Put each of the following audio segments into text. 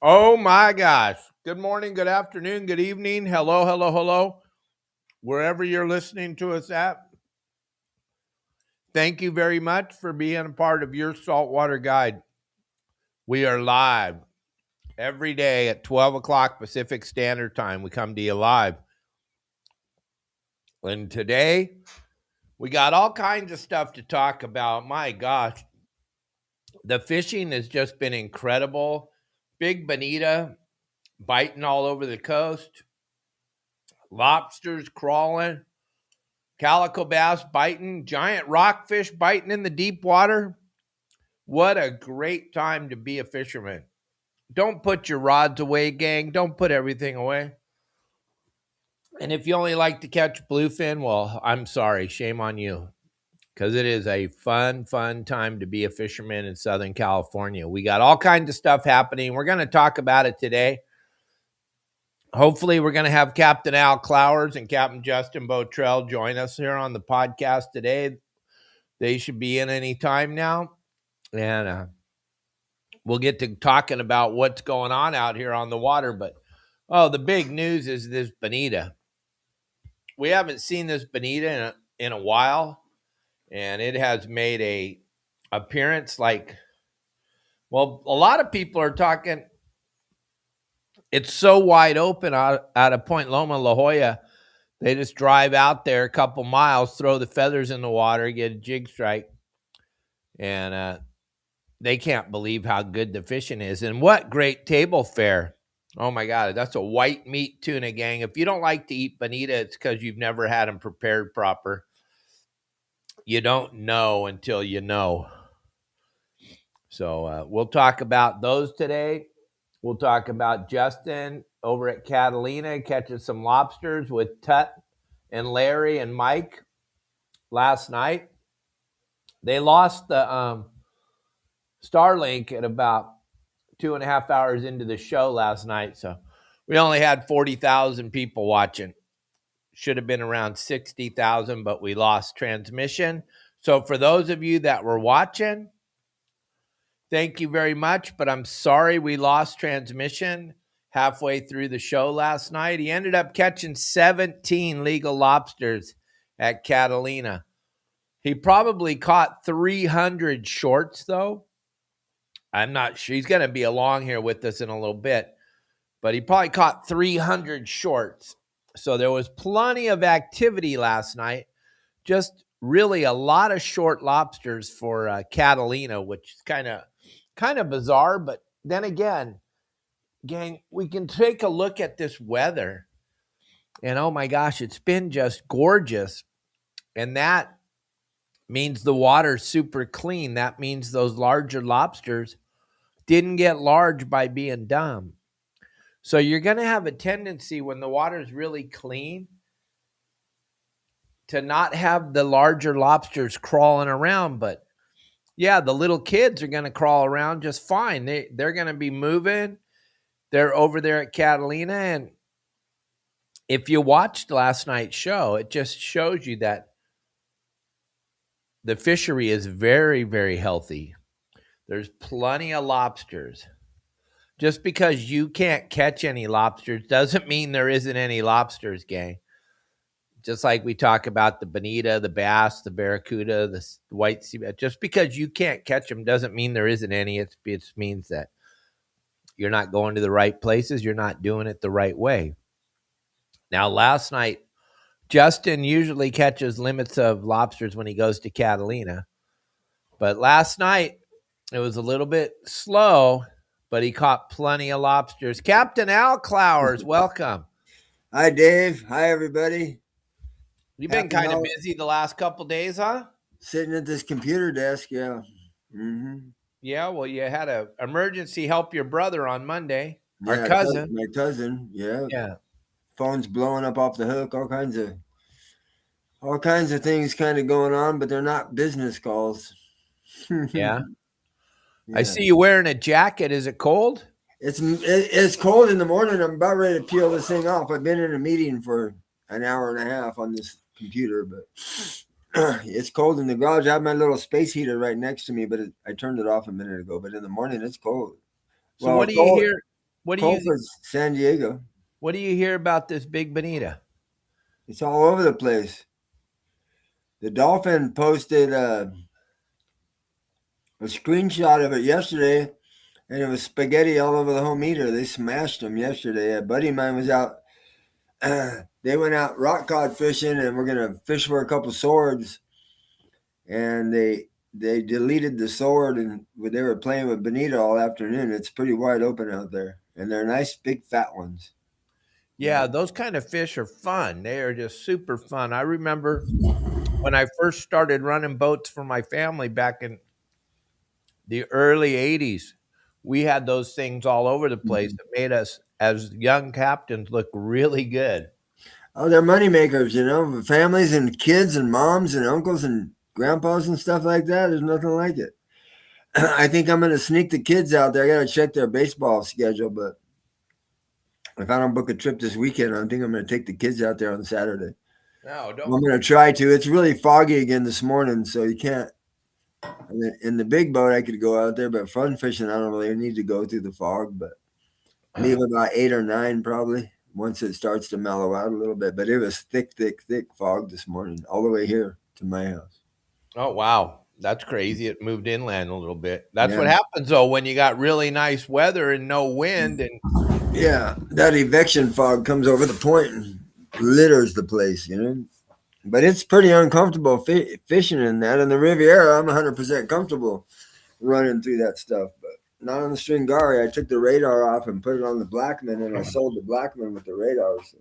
Oh my gosh. Good morning, good afternoon, good evening. Hello, hello, hello. Wherever you're listening to us at. Thank you very much for being a part of Your Saltwater Guide. We are live every day at 12 o'clock Pacific Standard Time. We come to you live. And today, we got all kinds of stuff to talk about. My gosh, the fishing has just been incredible. Big bonita biting all over the coast. Lobsters crawling. Calico bass biting, giant rockfish biting in the deep water. What a great time to be a fisherman. Don't put your rods away, gang. Don't put everything away. And if you only like to catch bluefin, well, I'm sorry. Shame on you. Because it is a fun time to be a fisherman in Southern California. We got all kinds of stuff happening. We're going to talk about it today. Hopefully, we're going to have Captain Al Clowers and Captain Justin Bottrell join us here on the podcast today. They should be in any time now. And we'll get to talking about what's going on out here on the water. But, the big news is this bonita. We haven't seen this bonita in a while. And it has made a appearance like, well, a lot of people are talking. It's so wide open out of Point Loma, La Jolla. They just drive out there a couple miles, throw the feathers in the water, get a jig strike. And they can't believe how good the fishing is. And what great table fare. Oh, my God. That's a white meat tuna, gang. If you don't like to eat bonita, it's because you've never had them prepared proper. You don't know until you know. So we'll talk about those today. We'll talk about Justin over at Catalina catching some lobsters with Tut and Larry and Mike last night. They lost the Starlink at about 2.5 hours into the show last night. So we only had 40,000 people watching. Should have been around 60,000, but we lost transmission. So for those of you that were watching, thank you very much, but I'm sorry we lost transmission halfway through the show last night. He ended up catching 17 legal lobsters at Catalina. He probably caught 300 shorts, though. I'm not sure. He's going to be along here with us in a little bit, but he probably caught 300 shorts. So there was plenty of activity last night. Just really a lot of short lobsters for Catalina, which is kind of bizarre. But then again, gang, we can take a look at this weather, and oh my gosh, it's been just gorgeous. And that means the water's super clean. That means those larger lobsters didn't get large by being dumb. So you're going to have a tendency when the water's really clean to not have the larger lobsters crawling around. But yeah, the little kids are going to crawl around just fine. They're going to be moving. They're over there at Catalina. And if you watched last night's show, it just shows you that the fishery is very, very healthy. There's plenty of lobsters. Just because you can't catch any lobsters doesn't mean there isn't any lobsters, gang. Just like we talk about the bonita, the bass, the barracuda, the white sea bass. Just because you can't catch them doesn't mean there isn't any. It means that you're not going to the right places. You're not doing it the right way. Now, last night, Justin usually catches limits of lobsters when he goes to Catalina. But last night, it was a little bit slow, but he caught plenty of lobsters. Captain Al Clowers, welcome. Hi, Dave. Hi, everybody. You've been kind of busy the last couple days, huh? Sitting at this computer desk, yeah. Mm-hmm. Yeah, well, you had an emergency help your brother on Monday. Our Yeah, cousin. my cousin, yeah. Yeah. Phone's blowing up off the hook, all kinds of things kind of going on, but they're not business calls. Yeah. Yeah. I see you wearing a jacket. Is it cold? It's cold in the morning. I'm about ready to peel this thing off. I've been in a meeting for an hour and a half on this computer, but it's cold in the garage. I have my little space heater right next to me, but I turned it off a minute ago. But in the morning, it's cold. So what do you hear? What do you Colfa's San Diego. what do you hear about this big bonita? It's all over the place. The Dolphin posted a screenshot of it yesterday, and it was spaghetti all over the home heater. They smashed them yesterday. A buddy of mine was out. They went out rock cod fishing, and we're gonna fish for a couple swords. And they deleted the sword, and they were playing with bonita all afternoon. It's pretty wide open out there, and they're nice big fat ones. Yeah, those kind of fish are fun. They are just super fun. I remember when I first started running boats for my family back in the early 80s, we had those things all over the place that made us as young captains look really good. Oh, they're money makers, families and kids and moms and uncles and grandpas and stuff like that. There's nothing like it. I think I'm going to sneak the kids out there. I got to check their baseball schedule, but if I don't book a trip this weekend, I think I'm going to take the kids out there on Saturday. No, I'm going to try to. It's really foggy again this morning, so you can't. In the big boat, I could go out there, but fun fishing, I don't really need to go through the fog, but leave about 8 or 9 probably once it starts to mellow out a little bit. But it was thick fog this morning all the way here to my house. Oh, wow. That's crazy. It moved inland a little bit. That's Yeah. what happens, though, when you got really nice weather and no wind. And Yeah, that eviction fog comes over the point and litters the place, But it's pretty uncomfortable fishing in that. In the Riviera, I'm 100% comfortable running through that stuff, but not on the Stringari. I took the radar off and put it on the Blackman, and I sold the Blackman with the radar. So.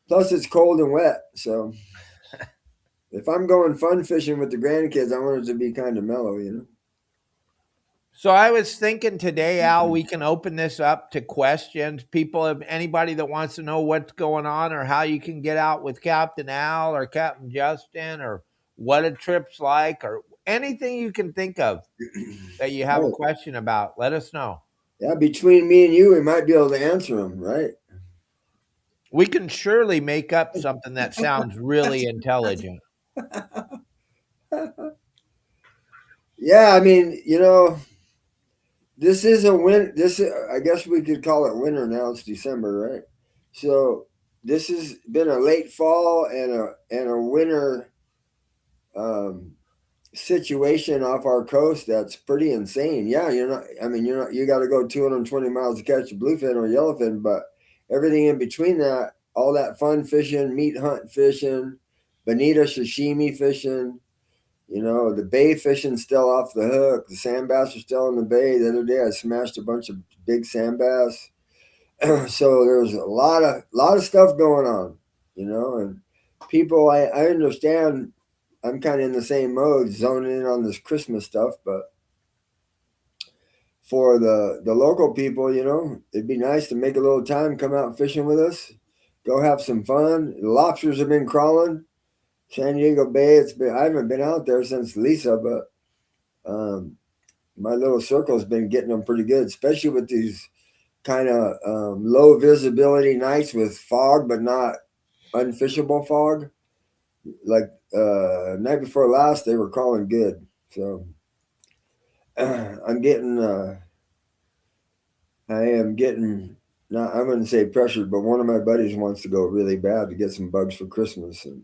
Plus, it's cold and wet, so if I'm going fun fishing with the grandkids, I want it to be kind of mellow, so I was thinking today, Al, we can open this up to questions. People, if anybody that wants to know what's going on or how you can get out with Captain Al or Captain Justin or what a trip's like or anything you can think of that you have a question about, let us know. Yeah, between me and you, we might be able to answer them, right? We can surely make up something that sounds really intelligent. Yeah, I mean, this is a I guess we could call it winter now. It's December, right? So this has been a late fall and a winter situation off our coast that's pretty insane. Yeah, you got to go 220 miles to catch a bluefin or yellowfin, but everything in between that, all that fun fishing, meat hunt fishing, bonita sashimi fishing, the bay fishing still off the hook. The sand bass are still in the bay. The other day I smashed a bunch of big sand bass. So there's a lot of stuff going on, and people I understand. I'm kind of in the same mode, zoning in on this Christmas stuff, but for the local people, it'd be nice to make a little time, come out fishing with us, go have some fun. The lobsters have been crawling. San Diego Bay, I haven't been out there since Lisa, but my little circle's been getting them pretty good, especially with these kind of low visibility nights with fog, but not unfishable fog. Like night before last, they were calling good. So I'm getting, I am getting, not, I wouldn't say pressured, but one of my buddies wants to go really bad to get some bugs for Christmas. And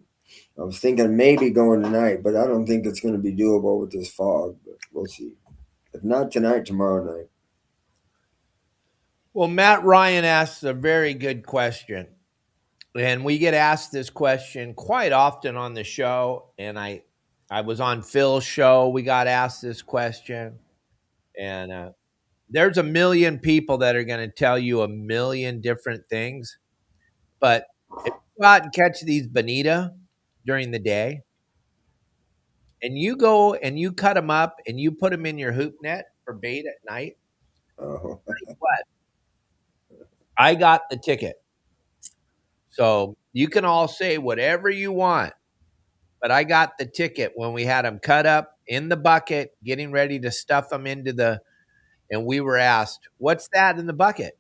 I was thinking maybe going tonight, but I don't think it's going to be doable with this fog, but we'll see. If not tonight, tomorrow night. Well, Matt Ryan asks a very good question. And we get asked this question quite often on the show. And I was on Phil's show. We got asked this question. And there's a million people that are going to tell you a million different things. But if you go out and catch these bonita during the day, and you go and you cut them up and you put them in your hoop net for bait at night, Oh. guess what? I got the ticket. So you can all say whatever you want, but I got the ticket when we had them cut up in the bucket, getting ready to stuff them and we were asked, what's that in the bucket?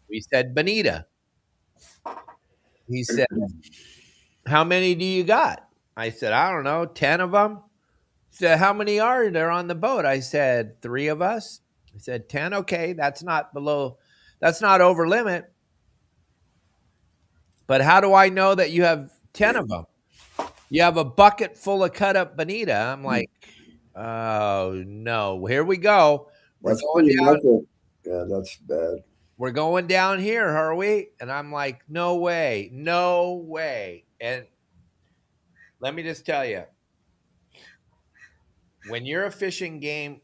We said, bonita. He said, how many do you got? I said, I don't know, 10 of them. He said, how many are there on the boat? I said, 3 of us. I said, 10, okay, that's not over limit. But how do I know that you have 10 of them? You have a bucket full of cut up bonita. I'm like, oh no, here we go. We're That's going pretty down. much Yeah, that's bad. We're going down here, are we? And I'm like, no way, no way. And let me just tell you, when you're a fishing game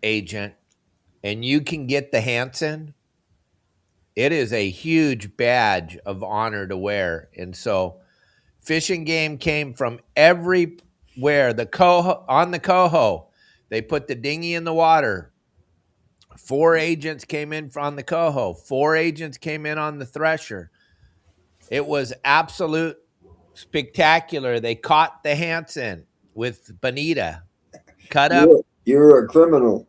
agent and you can get the Hansen, it is a huge badge of honor to wear. And so fishing game came from everywhere. On the coho, they put the dinghy in the water. 4 agents came in on the coho. 4 agents came in on the thresher. It was absolute spectacular. They caught the Hansen with bonita, cut up, You're a criminal.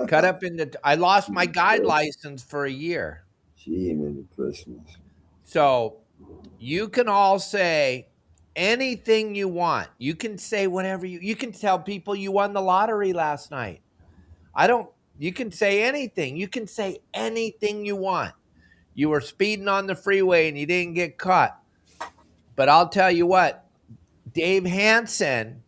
cut up into. I lost my guide license for a year. Gee, Merry Christmas. So you can all say anything you want. You can say whatever you can tell people you won the lottery last night. You can say anything. You can say anything you want. You were speeding on the freeway and you didn't get caught. But I'll tell you what, Dave Hansen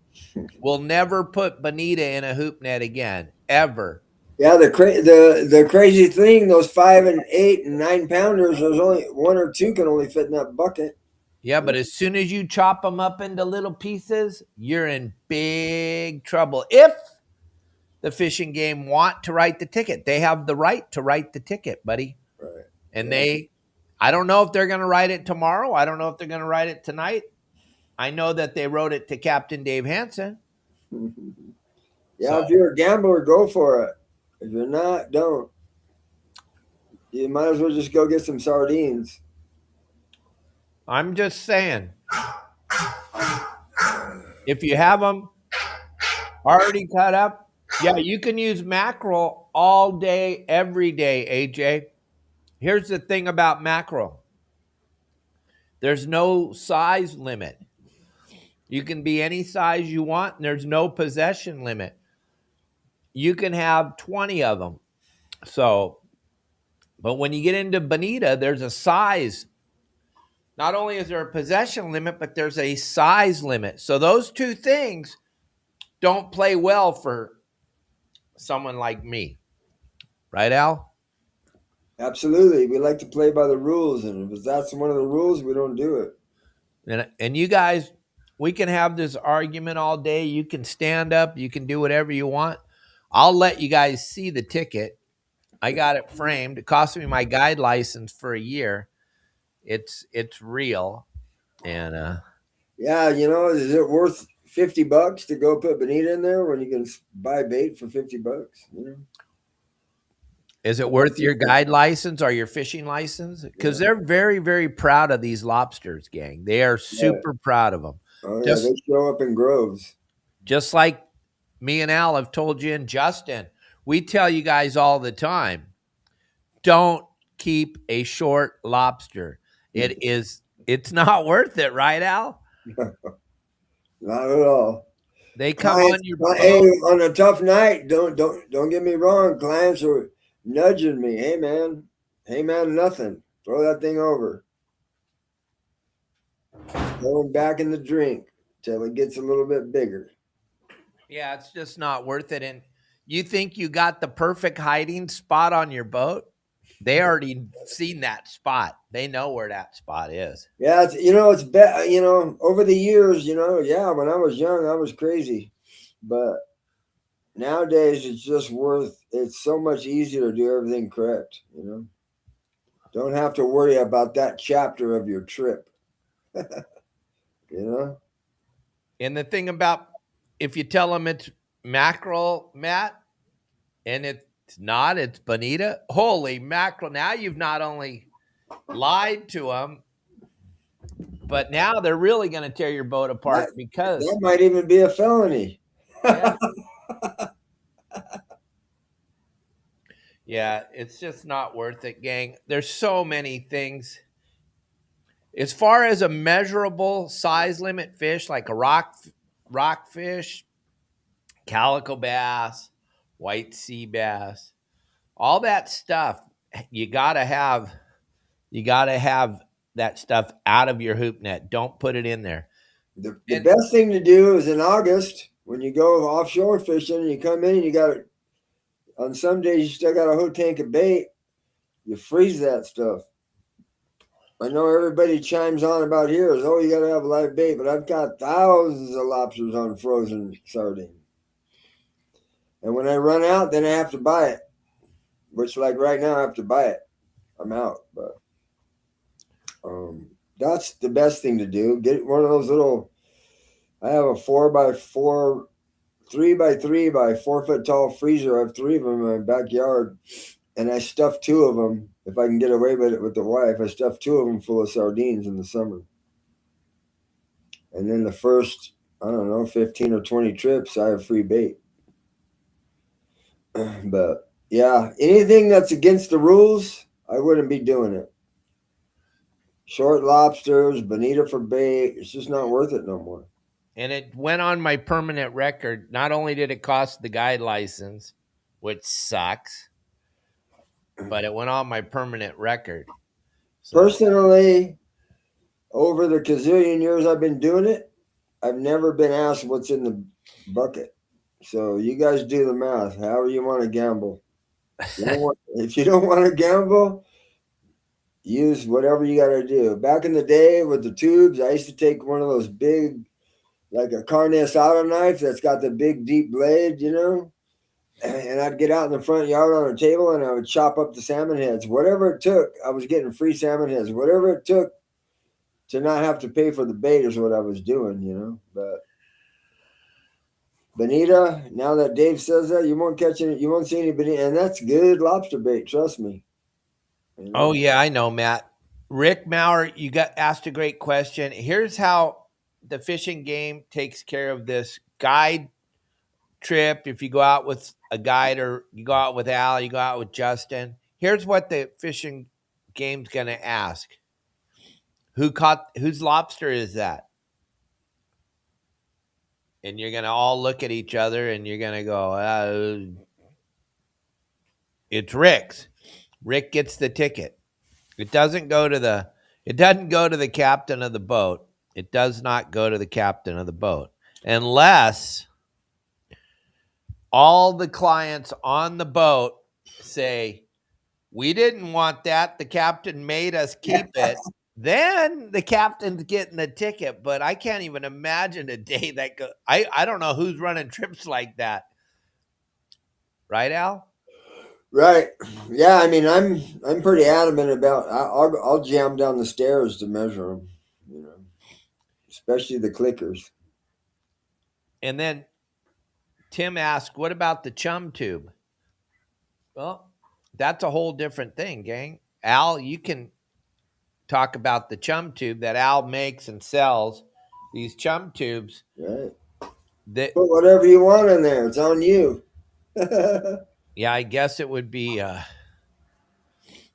will never put bonita in a hoop net again, ever. Yeah, the crazy thing, those 5 and 8 and 9 pounders, there's only 1 or 2 can only fit in that bucket. Yeah, but as soon as you chop them up into little pieces, you're in big trouble. If the fishing game want to write the ticket, they have the right to write the ticket, buddy. Right. And I don't know if they're going to write it tomorrow. I don't know if they're going to write it tonight. I know that they wrote it to Captain Dave Hansen. Yeah, So, if you're a gambler, go for it. If you're not, don't. You might as well just go get some sardines. I'm just saying, if you have them already cut up, yeah, you can use mackerel all day, every day, AJ. Here's the thing about mackerel. There's no size limit. You can be any size you want, and there's no possession limit. You can have 20 of them. So, but when you get into bonita, there's a size. Not only is there a possession limit, but there's a size limit. So those two things don't play well for someone like me. Right, Al? Absolutely. We like to play by the rules, and if that's one of the rules, we don't do it. And you guys, we can have this argument all day. You can stand up. You can do whatever you want. I'll let you guys see the ticket. I got it framed. It cost me my guide license for a year. It's real. And Yeah, is it worth $50 to go put bonita in there when you can buy bait for $50? is it worth your guide license or your fishing license? Because they're very, very proud of these lobsters, gang. They are super proud of them. Oh, yeah, they show up in groves. Just like me and Al have told you, and Justin, we tell you guys all the time, don't keep a short lobster. It's not worth it, right, Al? Not at all. They come on your boat. Hey, on a tough night, don't get me wrong. Clients are nudging me. Hey man, nothing. Throw that thing over. Going back in the drink till it gets a little bit bigger. Yeah, it's just not worth it. And you think you got the perfect hiding spot on your boat? They already seen that spot. They know where that spot is. Yeah, it's bad. Over the years, yeah, when I was young, I was crazy, but nowadays it's so much easier to do everything correct. Don't have to worry about that chapter of your trip. And the thing about, if you tell them it's mackerel, Matt, and it's not, it's bonita, holy mackerel. Now you've not only lied to them, but now they're really going to tear your boat apart because that might even be a felony. Yeah. Yeah, it's just not worth it, gang. There's so many things. As far as a measurable size limit fish, like a rockfish, calico bass, white sea bass, all that stuff, you gotta have that stuff out of your hoop net. Don't put it in there. The And best thing to do is in August when you go offshore fishing and you come in and you got it. On some days you still got a whole tank of bait. You freeze that stuff. I know everybody chimes on about here is, oh, you got to have live bait, but I've got thousands of lobsters on frozen sardine. And when I run out, then I have to buy it, which like right now I have to buy it. I'm out, but that's the best thing to do. Get one of those little, I have a 4x4, 3x3 by 4 foot tall freezer. I have 3 of them in my backyard. And I stuff 2 of them. If I can get away with it with the wife, I stuff 2 of them full of sardines in the summer. And then the first, I don't know, 15 or 20 trips, I have free bait. But yeah, anything that's against the rules, I wouldn't be doing it. Short lobsters, bonita for bait, it's just not worth it no more. And it went on my permanent record. Not only did it cost the guide license, which sucks, but it went on my permanent record. So, personally, over the gazillion years I've been doing it, I've never been asked what's in the bucket. So you guys do the math, however you want to gamble. If you don't want to gamble, use whatever you got to do. Back in the day with the tubes, I used to take one of those big, like a carne asada knife that's got the big deep blade, and I'd get out in the front yard on a table and I would chop up the salmon heads. Whatever it took, I was getting free salmon heads. Whatever it took to not have to pay for the bait is what I was doing, But bonita, now that Dave says that, you won't catch any, you won't see any bonita, and that's good lobster bait, trust me. Oh yeah, I know, Matt. Rick Maurer, you got asked a great question. Here's how the fishing game takes care of this guide trip. If you go out with a guide or you go out with Al, you go out with Justin. Here's what the fishing game's going to ask. Whose lobster is that? And you're going to all look at each other and you're going to go, it's Rick's. Rick gets the ticket. It doesn't go to the captain of the boat. It does not go to the captain of the boat unless all the clients on the boat say, we didn't want that. The captain made us keep it. Then the captain's getting the ticket. But I can't even imagine a day that goes. I don't know who's running trips like that. Right, Al? Right. Yeah, I mean, I'm pretty adamant about. I'll jam down the stairs to measure them, especially the clickers. And then Tim asked, "What about the chum tube?" Well, that's a whole different thing, gang. Al, you can talk about the chum tube that Al makes and sells. These chum tubes. Right. Put whatever you want in there. It's on you. Yeah, I guess it would be.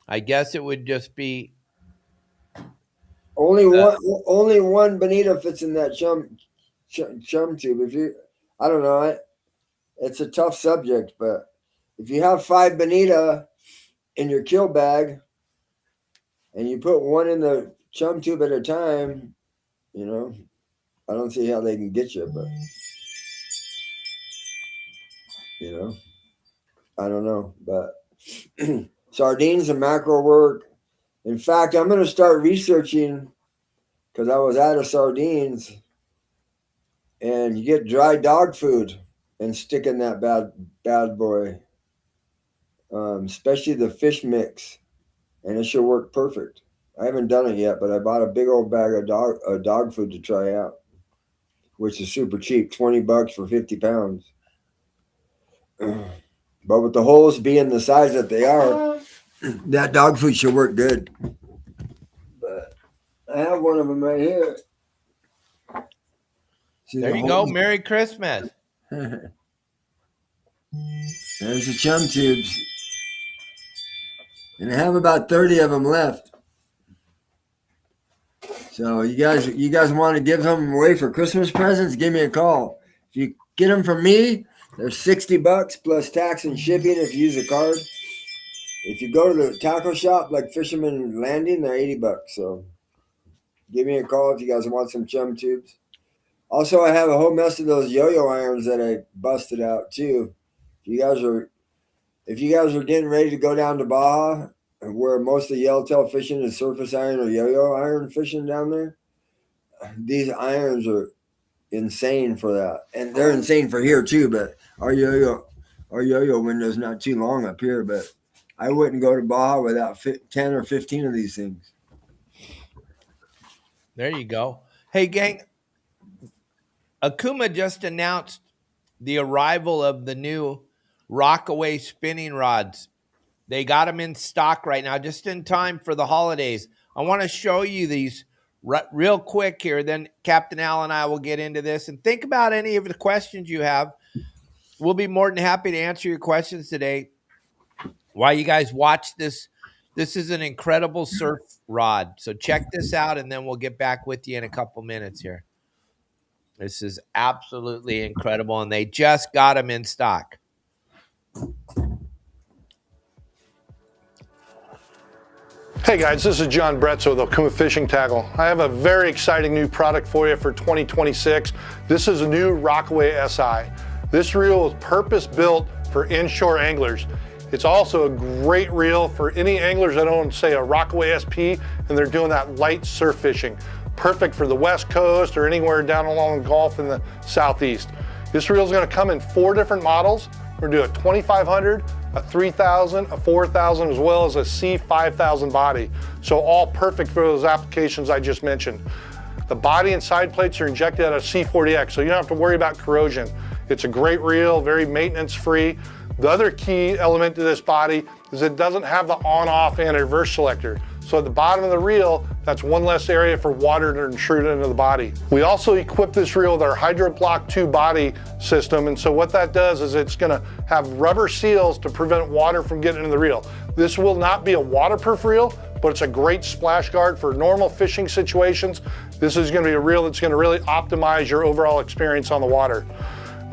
I guess it would just be only one bonita fits in that chum tube. I don't know, it's a tough subject, but if you have 5 bonita in your kill bag and you put one in the chum tube at a time, I don't see how they can get you, but I don't know, but sardines and mackerel work. In fact, I'm going to start researching because I was out of sardines, and you get dry dog food and stick in that bad boy, especially the fish mix, and it should work perfect. I haven't done it yet, but I bought a big old bag of dog food to try out, which is super cheap, $20 for 50 pounds. But with the holes being the size that they are, that dog food should work good. But I have one of them right here. See, there you go. Merry Christmas. There's the chum tubes. And I have about 30 of them left. So you guys want to give them away for Christmas presents? Give me a call. If you get them from me, they're $60 plus tax and shipping if you use a card. if you go to the tackle shop like Fisherman Landing, they're $80. So give me a call if you guys want some chum tubes. Also, I have a whole mess of those yo-yo irons that I busted out too. If you guys are getting ready to go down to Baja, where most of yellowtail fishing is surface iron or yo-yo iron fishing down there, these irons are insane for that, and they're insane for here too. But our yo-yo window's not too long up here. But I wouldn't go to Baja without 10 or 15 of these things. There you go. Hey, gang, Okuma just announced the arrival of the new Rockaway spinning rods. They got them in stock right now, just in time for the holidays. I want to show you these real quick here. Then Captain Al and I will get into this. And think about any of the questions you have. We'll be more than happy to answer your questions today while you guys watch this. This is an incredible surf rod. So check this out, and then we'll get back with you in a couple minutes here. This is absolutely incredible, and they just got them in stock. Hey guys, this is John Bretzel with Okuma Fishing Tackle. I have a very exciting new product for you for 2026. This is a new Rockaway SI. This reel is purpose-built for inshore anglers. It's also a great reel for any anglers that own, say, a Rockaway SP and they're doing that light surf fishing. Perfect for the West Coast or anywhere down along the Gulf in the Southeast. This reel is going to come in 4 different models. We're going to do a 2500, a 3000, a 4000, as well as a C5000 body. So all perfect for those applications I just mentioned. The body and side plates are injected out of C40X, so you don't have to worry about corrosion. It's a great reel, very maintenance free. The other key element to this body is it doesn't have the on-off and reverse selector. So at the bottom of the reel, that's one less area for water to intrude into the body. We also equip this reel with our Hydro Block 2 body system, and so what that does is it's gonna have rubber seals to prevent water from getting into the reel. This will not be a waterproof reel, but it's a great splash guard for normal fishing situations. This is gonna be a reel that's gonna really optimize your overall experience on the water.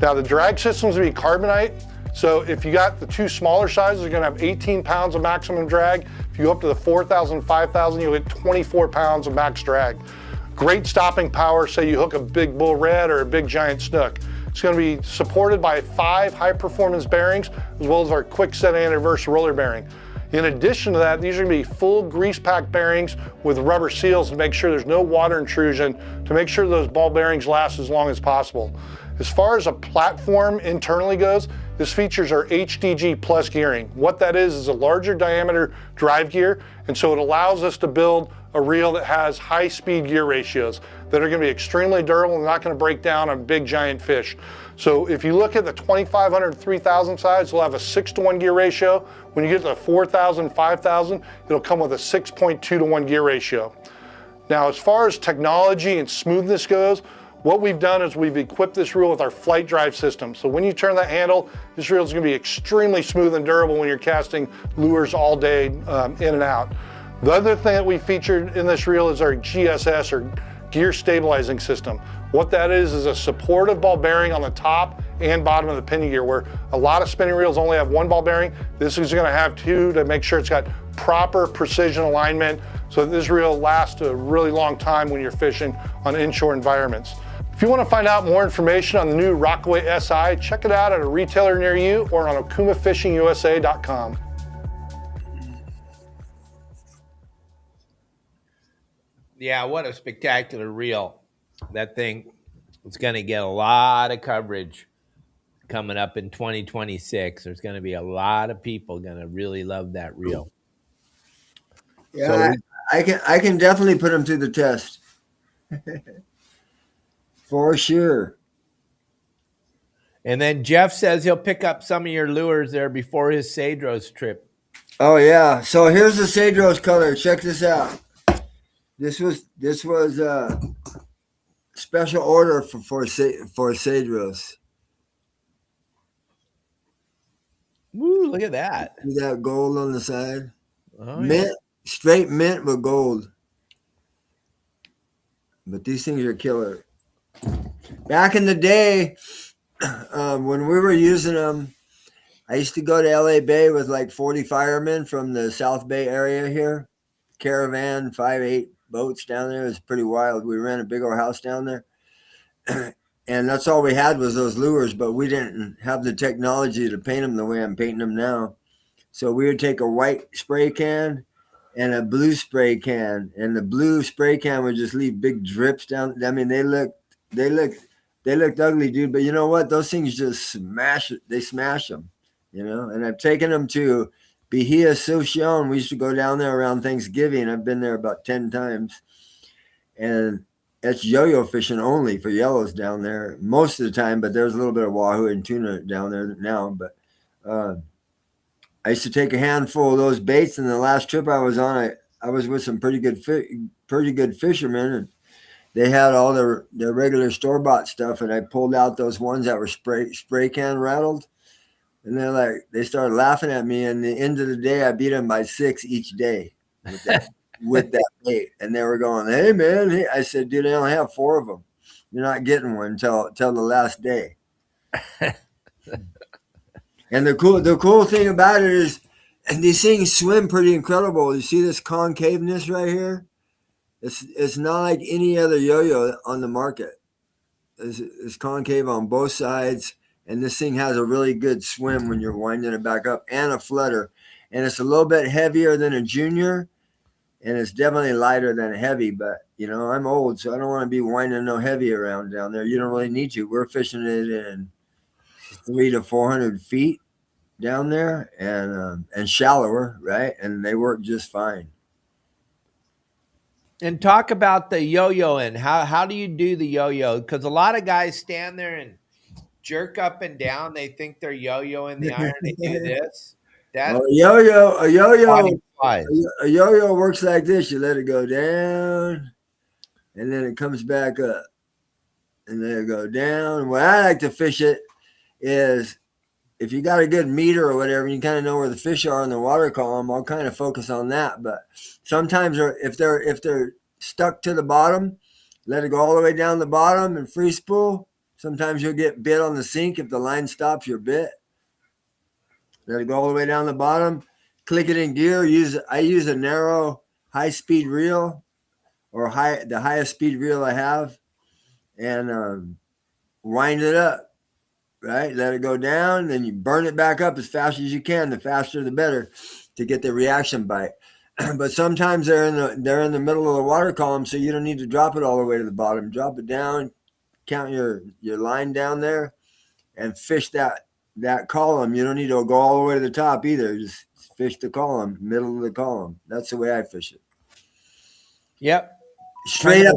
Now the drag system's gonna be carbonite. So if you got the 2 smaller sizes, you're gonna have 18 pounds of maximum drag. If you go up to the 4000, 5000, you'll get 24 pounds of max drag. Great stopping power, say you hook a big bull red or a big giant snook. It's gonna be supported by 5 high performance bearings, as well as our quick set and reverse roller bearing. In addition to that, these are gonna be full grease pack bearings with rubber seals to make sure there's no water intrusion, to make sure those ball bearings last as long as possible. As far as a platform internally goes, this features our HDG Plus gearing. What that is a larger diameter drive gear, and so it allows us to build a reel that has high speed gear ratios that are gonna be extremely durable and not gonna break down on big giant fish. So if you look at the 2500, 3000 size, it'll have a 6-to-1 gear ratio. When you get to the 4000, 5000, it'll come with a 6.2-to-1 gear ratio. Now, as far as technology and smoothness goes, what we've done is we've equipped this reel with our flight drive system. So when you turn that handle, this reel is gonna be extremely smooth and durable when you're casting lures all day in and out. The other thing that we featured in this reel is our GSS, or gear stabilizing system. What that is a supportive ball bearing on the top and bottom of the pinion gear, where a lot of spinning reels only have 1 ball bearing. This is gonna have 2 to make sure it's got proper precision alignment, so that this reel lasts a really long time when you're fishing on inshore environments. If you want to find out more information on the new Rockaway SI, check it out at a retailer near you or on okumafishingusa.com. Yeah, what a spectacular reel. That thing is going to get a lot of coverage coming up in 2026. There's going to be a lot of people going to really love that reel. Yeah, so I can definitely put them through the test. For sure. And then Jeff says he'll pick up some of your lures there before his Cedros trip. Oh yeah. So here's the Cedros color. Check this out. This was a special order for Cedros. Woo, look at that. See that gold on the side? Oh, mint, yeah. Straight mint with gold. But these things are killer. Back in the day, when we were using them, I used to go to LA Bay with like 40 firemen from the South Bay area here. Caravan, 5, 8 boats down there. It was pretty wild. We ran a big old house down there. And that's all we had was those lures, but we didn't have the technology to paint them the way I'm painting them now. So we would take a white spray can and a blue spray can, and the blue spray can would just leave big drips down. I mean, they looked, they looked ugly, dude. But you know what? Those things just smash it. They smash them, you know. And I've taken them to Bahia Asociación. We used to go down there around Thanksgiving. I've been there about 10 times, and it's yo-yo fishing only for yellows down there most of the time. But there's a little bit of wahoo and tuna down there now. But I used to take a handful of those baits, and the last trip I was on, I was with some pretty good fishermen, and they had all their regular store bought stuff, and I pulled out those ones that were spray can rattled, and they started laughing at me. And the end of the day, I beat them by 6 each day with that bait, and they were going, "Hey man," hey. I said, "Dude, I only have 4 of them. You're not getting one till the last day." And the cool thing about it is, and these things swim pretty incredible. You see this concaveness right here? It's not like any other yo-yo on the market. It's concave on both sides, and this thing has a really good swim when you're winding it back up, and a flutter. And it's a little bit heavier than a junior, and it's definitely lighter than a heavy. But you know, I'm old, so I don't want to be winding no heavy around down there. You don't really need to. We're fishing it in 300 to 400 feet down there, and shallower, right? And they work just fine. And talk about the yo-yoing. How do you do the yo-yo? Because a lot of guys stand there and jerk up and down. They think they're yo-yoing the iron. They do this. That Well, a yo-yo flies. a yo-yo works like this. You let it go down, and then it comes back up, and then it go down. What I like to fish it is, if you got a good meter or whatever, you kind of know where the fish are in the water column, I'll kind of focus on that. But sometimes if they're stuck to the bottom, let it go all the way down the bottom and free spool. Sometimes you'll get bit on the sink if the line stops your bit. Let it go all the way down the bottom. Click it in gear. I use a narrow high-speed reel, or the highest speed reel I have, and wind it up. Right, let it go down, then you burn it back up as fast as you can. The faster, the better, to get the reaction bite. But sometimes they're in the middle of the water column, so you don't need to drop it all the way to the bottom. Drop it down, count your line down there, and fish that column. You don't need to go all the way to the top either. Just fish the column, middle of the column. That's the way I fish it. Yep. Straight up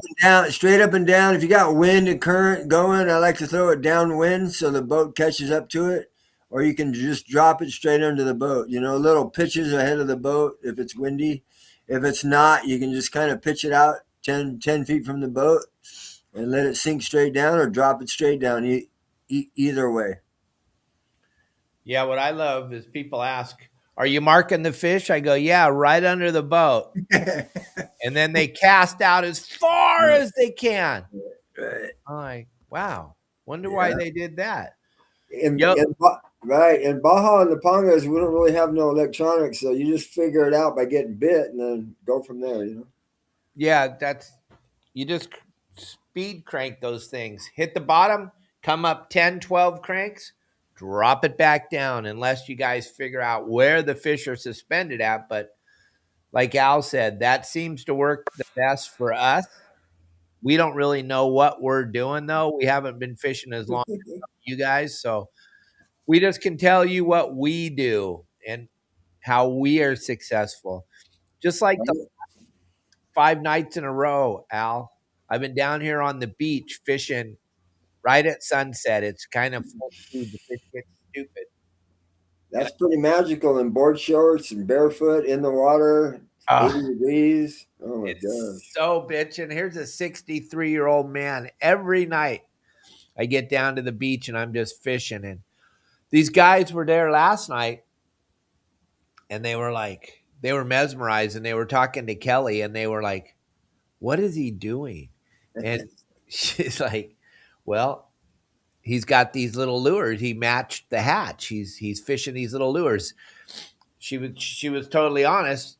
and down. If you got wind and current going, I like to throw it downwind so the boat catches up to it. Or you can just drop it straight under the boat. You know, little pitches ahead of the boat if it's windy. If it's not, you can just kind of pitch it out 10 feet from the boat and let it sink straight down, or drop it straight down. Either way. Yeah, what I love is people ask, "Are you marking the fish?" I go, "Yeah, right under the boat." And then they cast out as far as they can. Right. I'm like, wow, wonder why they did that. Right. In Baja and the Pongas, we don't really have no electronics, so you just figure it out by getting bit and then go from there, you know? Yeah, you just speed crank those things. Hit the bottom, come up 10, 12 cranks, drop it back down, unless you guys figure out where the fish are suspended at. But like Al said, that seems to work the best for us. We don't really know what we're doing, though. We haven't been fishing as long as you guys, so we just can tell you what we do and how we are successful. Just like the 5 nights in a row, Al, I've been down here on the beach fishing right at sunset. It's kind of full speed. The fish gets stupid. That's pretty magical, in board shorts and barefoot in the water, 80 degrees. Oh my gosh. So bitching. Here's a 63-year-old man. Every night I get down to the beach and I'm just fishing. And these guys were there last night and they were mesmerized, and they were talking to Kelly and they were like, "What is he doing?" And she's like, "Well, he's got these little lures. He matched the hatch. He's fishing these little lures. She was totally honest.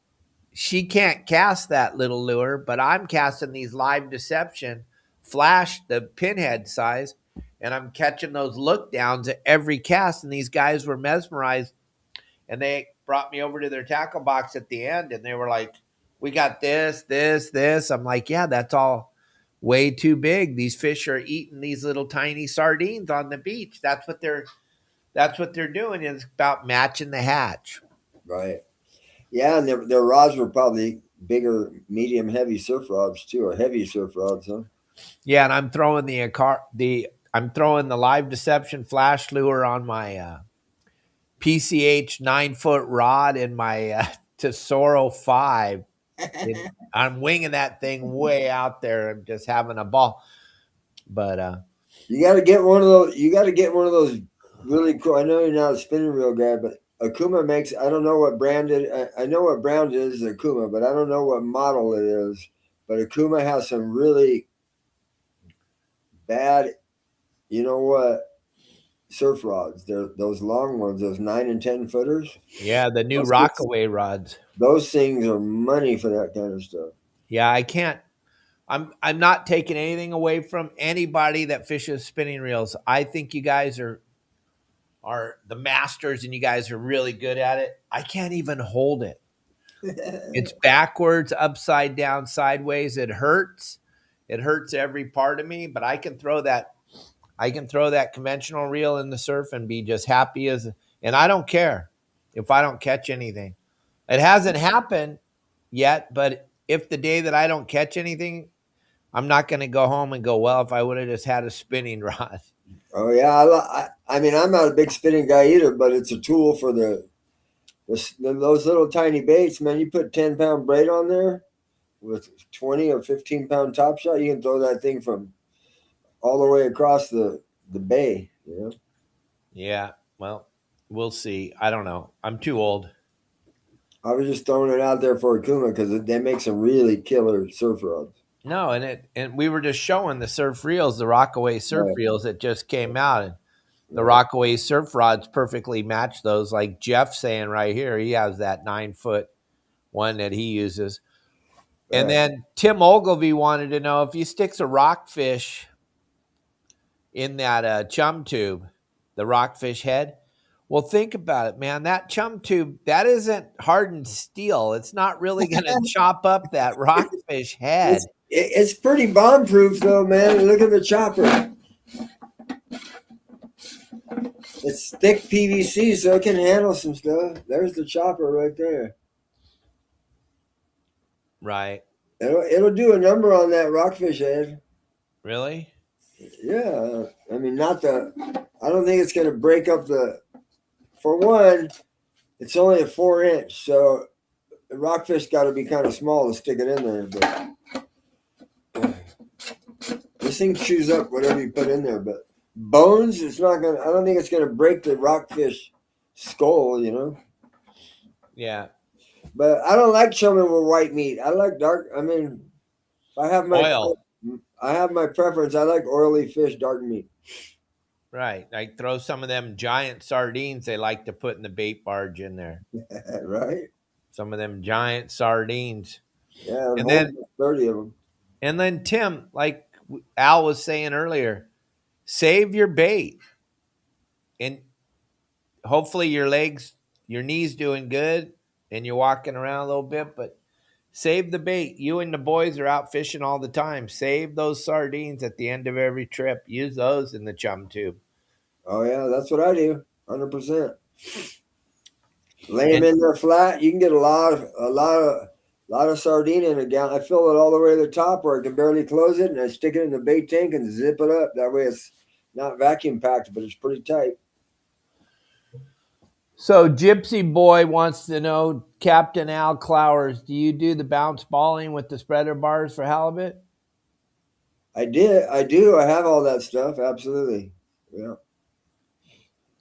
She can't cast that little lure, but I'm casting these live deception flash, the pinhead size, and I'm catching those look downs at every cast. And these guys were mesmerized, and they brought me over to their tackle box at the end, and they were like, "We got this, this, this." I'm like, "Yeah, that's all way too big. These fish are eating these little tiny sardines on the beach. That's what they're doing. It's about matching the hatch." Right. Yeah, and their rods were probably bigger, medium, heavy surf rods too, or heavy surf rods, huh? Yeah, and I'm throwing I'm throwing the live deception flash lure on my PCH 9-foot rod in my Tesoro 5. And I'm winging that thing way out there. I'm just having a ball. But you got to get one of those. You got to get one of those really cool. I know you're not a spinning reel guy, but Okuma makes. I don't know what brand it. I know what brand it is, Okuma, but I don't know what model it is. But Okuma has some really bad. You know what? Surf rods. They're those long ones, those 9 and 10 footers. yeah, the new Those Rockaway rods. those things are money for that kind of stuff. Yeah, I can't. I'm not taking anything away from anybody that fishes spinning reels. I think you guys are the masters, and you guys are really good at it. I can't even hold it. It's backwards, upside down, sideways. It hurts. It hurts every part of me, but I can throw that conventional reel in the surf and be just happy as, and I don't care if I don't catch anything. It hasn't happened yet, but if the day that I don't catch anything, I'm not going to go home and go, well, if I would have just had a spinning rod. Oh yeah, I mean, I'm not a big spinning guy either, but it's a tool for those little tiny baits. Man, you put 10-pound braid on there with 20 or 15-pound top shot, you can throw that thing from all the way across the bay. You know. Yeah, well, we'll see. I don't know. I'm too old. I was just throwing it out there for Akuma because they make some really killer surf rods. No, and we were just showing the surf reels, the Rockaway surf Right. reels that just came out, and the Right. Rockaway surf rods perfectly match those. Like Jeff's saying right here, he has that 9-foot one that he uses. And Right. then Tim Ogilvy wanted to know if he sticks a rockfish in that chum tube, the rockfish head. Well, think about it, man. That chum tube, that isn't hardened steel. It's not really going to chop up that rockfish head. It's pretty bomb proof though, man. Look at the chopper. It's thick PVC, so it can handle some stuff. There's the chopper right there. Right. It'll do a number on that rockfish head. Really? Yeah, I mean, I don't think it's going to break up for one, it's only a 4-inch, so the rockfish got to be kind of small to stick it in there. But this thing chews up whatever you put in there. But bones, I don't think it's going to break the rockfish skull, you know? Yeah. But I don't like chumming with white meat. I like dark. I mean, I have my preference. I like oily fish, dark meat. Right. Like throw some of them giant sardines they like to put in the bait barge in there. Right? Some of them giant sardines. Yeah, And then 30 of them. And then Tim, like Al was saying earlier, save your bait. And hopefully your knees doing good and you're walking around a little bit, but save the bait. You and the boys are out fishing all the time. Save those sardines at the end of every trip. Use those in the chum tube. Oh yeah, that's what I do. 100%. Lay them in there flat. You can get a lot of sardine in a gallon. I fill it all the way to the top where I can barely close it, and I stick it in the bait tank and zip it up. That way, it's not vacuum packed, but it's pretty tight. So Gypsy Boy wants to know, Captain Al Clowers, do you do the bounce balling with the spreader bars for halibut? I do. I have all that stuff. Absolutely. Yeah.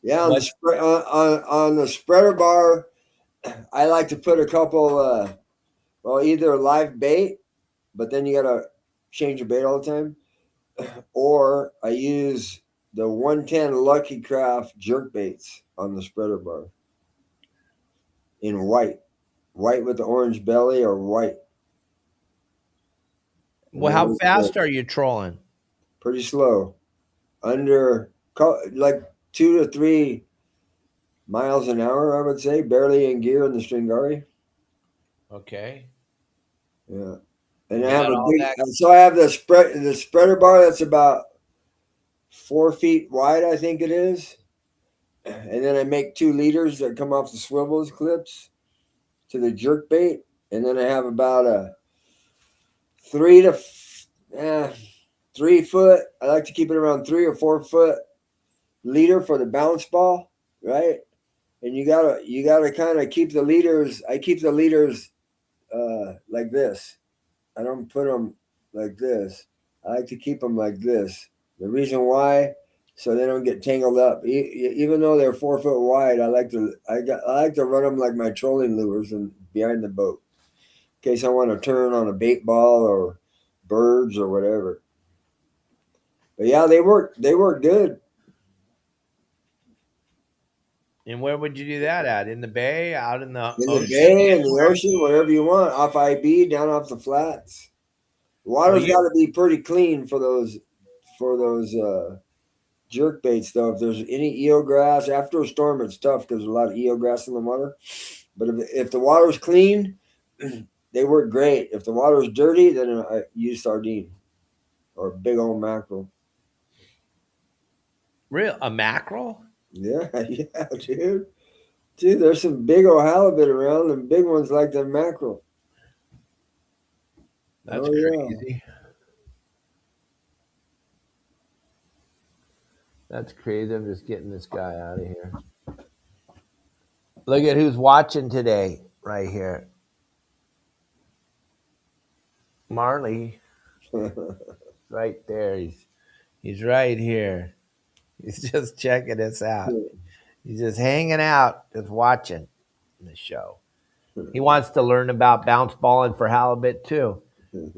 Yeah. On the spreader bar, I like to put a couple. Either live bait, but then you gotta change your bait all the time, or I use the 110 Lucky Craft jerk baits on the spreader bar in white with the orange belly or white. Well, how fast are you trolling? Pretty slow, under like 2 to 3 miles an hour, I would say, barely in gear in the Stringari. Okay. Yeah, and You I have got a all big. that. So I have the spreader bar that's about 4 feet wide, I think it is, and then I make 2 leaders that come off the swivels clips to the jerk bait, and then I have about a 3 foot. I like to keep it around 3 or 4 foot leader for the bounce ball, right? And you gotta kind of keep the leaders. I keep the leaders like this. I don't put them like this. I like to keep them like this. The reason why, so they don't get tangled up. Even though they're 4 foot wide, I like to run them like my trolling lures and behind the boat, in case I want to turn on a bait ball or birds or whatever. But yeah, they work. They work good. And where would you do that at? In the bay, out in the In the ocean? bay, in the ocean, wherever you want, off IB, down off the flats. The Well, water's got to be pretty clean for those jerk baits, though. If there's any eelgrass after a storm, it's tough because there's a lot of eelgrass in the water. But if the water's clean, they work great. If the water's dirty, then I use sardine or big old mackerel. real a mackerel? Yeah, yeah, dude. Dude, there's some big old halibut around, and big ones like the mackerel. That's Yeah. crazy. That's crazy. I'm just getting this guy out of here. Look at who's watching today, right here. Marley, right there. He's right here. He's just checking us out. He's just hanging out, just watching the show. He wants to learn about bounce balling for halibut too.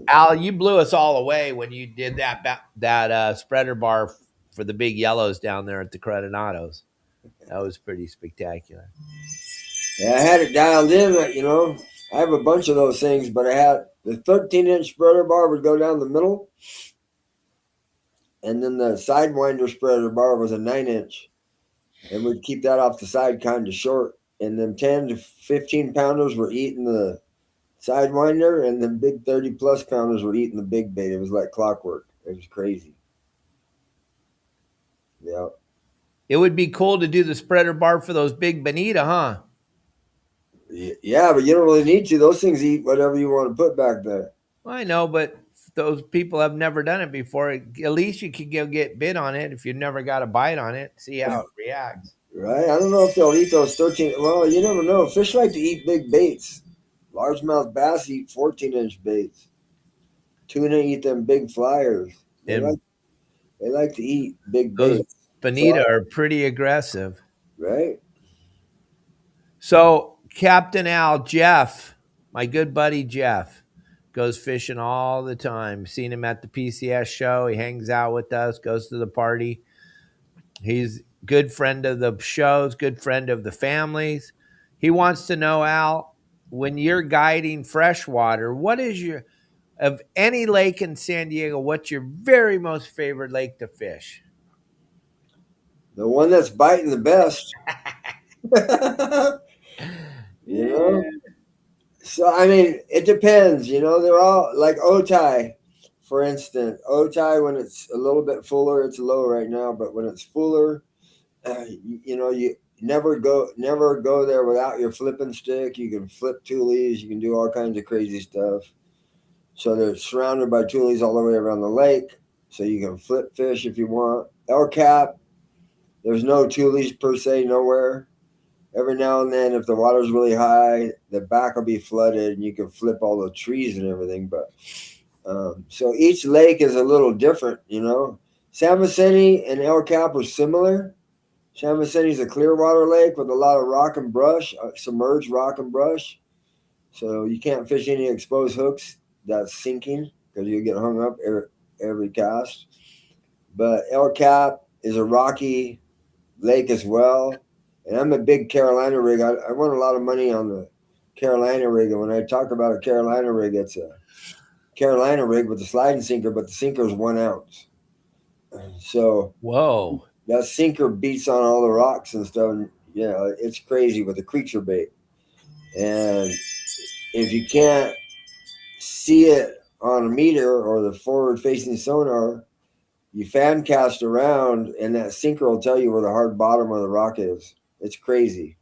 Al, you blew us all away when you did that spreader bar for the big yellows down there at the Credinados. That was pretty spectacular. Yeah, I had it dialed in. I have a bunch of those things, but I had the 13-inch spreader bar would go down the middle, and then the sidewinder spreader bar was a 9-inch, and we'd keep that off the side kind of short. And then 10 to 15 pounders were eating the sidewinder, and then big 30 plus pounders were eating the big bait. It was like clockwork. It was crazy. Yeah. It would be cool to do the spreader bar for those big bonita, huh? Yeah, but you don't really need to. Those things eat whatever you want to put back there. I know, but those people have never done it before. At least you could go get bit on it if you never got a bite on it. See how it reacts. Right? I don't know if they'll eat those 13. Well, you never know. Fish like to eat big baits. Largemouth bass eat 14-inch baits. Tuna eat them big flyers. They like to eat big Those baits. bonita are pretty aggressive. Right? So Captain Al, Jeff, my good buddy Jeff, goes fishing all the time. Seen him at the PCS show. He hangs out with us, goes to the party. He's good friend of the shows, good friend of the families. He wants to know, Al, when you're guiding freshwater, what is of any lake in San Diego, what's your very most favorite lake to fish? The one that's biting the best. You know? So, I mean, it depends. They're all like Otay, for instance. Otay, when it's a little bit fuller, it's low right now, but when it's fuller, you never go there without your flipping stick. You can flip toolies. You can do all kinds of crazy stuff. So they're surrounded by toolies all the way around the lake. So you can flip fish if you want. Cap, there's no toolies per se, nowhere. Every now and then, if the water's really high, the back will be flooded and you can flip all the trees and everything. But so each lake is a little different, San Vicente and El Cap are similar. San Vicente is a clear water lake with a lot of rock and brush, submerged rock and brush. So you can't fish any exposed hooks that's sinking because you get hung up every cast. But El Cap is a rocky lake as well. And I'm a big Carolina rig. I won a lot of money on the Carolina rig. And when I talk about a Carolina rig, it's a Carolina rig with a sliding sinker, but the sinker is 1 ounce. So Whoa. that sinker beats on all the rocks and stuff. And, you know, it's crazy with a creature bait. And if you can't see it on a meter or the forward facing sonar, you fan cast around and that sinker will tell you where the hard bottom of the rock is. It's crazy.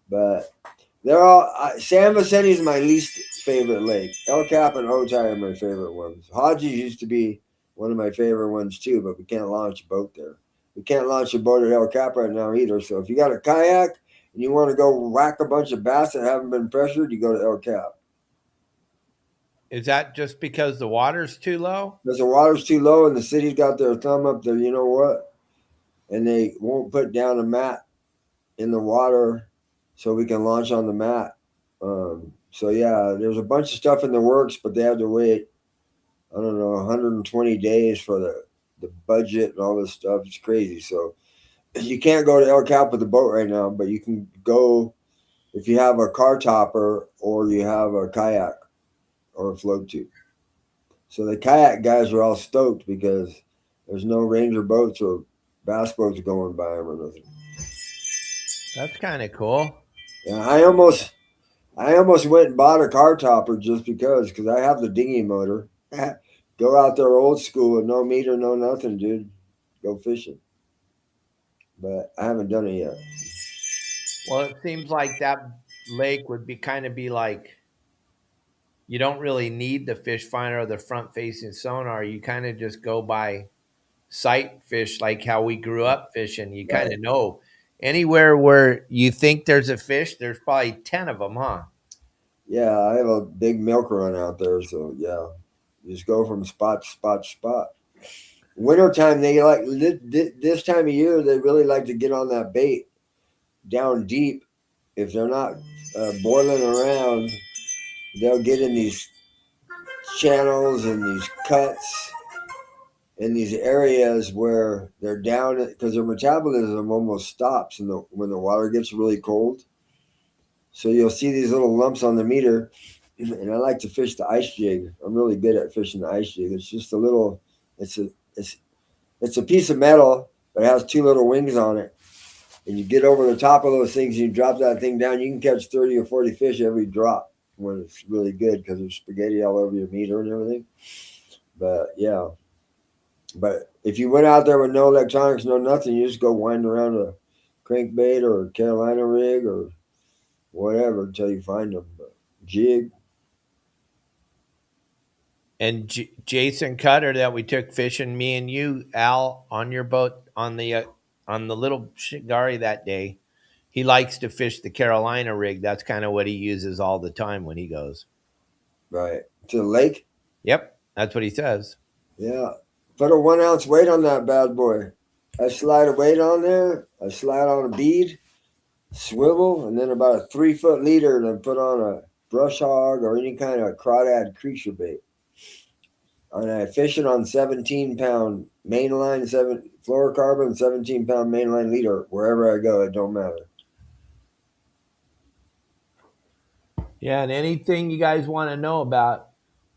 But they're all, San Vicente is my least favorite lake. El Cap and Otay are my favorite ones. Hodges used to be one of my favorite ones too, but we can't launch a boat there. We can't launch a boat at El Cap right now either. So if you got a kayak and you want to go whack a bunch of bass that haven't been pressured, you go to El Cap. Is that just because the water's too low? Because the water's too low and the city's got their thumb up there, you know what? And they won't put down a mat in the water so we can launch on the mat. So yeah, there's a bunch of stuff in the works, but they have to wait, I don't know, 120 days for the budget and all this stuff. It's crazy. So you can't go to El Cap with the boat right now, but you can go if you have a car topper or you have a kayak or a float tube. So the kayak guys are all stoked because there's no Ranger boats or bass boats going by them or nothing. That's kind of cool. Yeah, I almost went and bought a car topper just because I have the dinghy motor. Go out there old school with no meter, no nothing, dude. Go fishing. But I haven't done it yet. Well, it seems like that lake would be like, you don't really need the fish finder or the front facing sonar. You kind of just go by sight fish, like how we grew up fishing. You kind of know anywhere where you think there's a fish, there's probably 10 of them, huh? Yeah, I have a big milk run out there, so yeah, you just go from spot to spot to spot. Wintertime, they like this time of year, they really like to get on that bait down deep. If they're not boiling around, they'll get in these channels and these cuts in these areas where they're down because their metabolism almost stops when the water gets really cold. So you'll see these little lumps on the meter, and I like to fish the ice jig. I'm really good at fishing the ice jig. It's just a little, it's a piece of metal, but it has 2 little wings on it. And you get over the top of those things, and you drop that thing down. You can catch 30 or 40 fish every drop when it's really good because there's spaghetti all over your meter and everything. But yeah. But if you went out there with no electronics, no nothing, you just go wind around a crankbait or a Carolina rig or whatever until you find them. But jig. And Jason Cutter that we took fishing, me and you, Al, on your boat on the little Shigari that day, he likes to fish the Carolina rig. That's kind of what he uses all the time when he goes. Right. To the lake? Yep, that's what he says. Yeah. Put a 1 ounce weight on that bad boy. I slide a weight on there. I slide on a bead, swivel, and then about a 3-foot leader, and then put on a brush hog or any kind of crawdad creature bait. And I fish it on 17-pound mainline, fluorocarbon, 17-pound mainline leader. Wherever I go, it don't matter. Yeah, and anything you guys want to know about,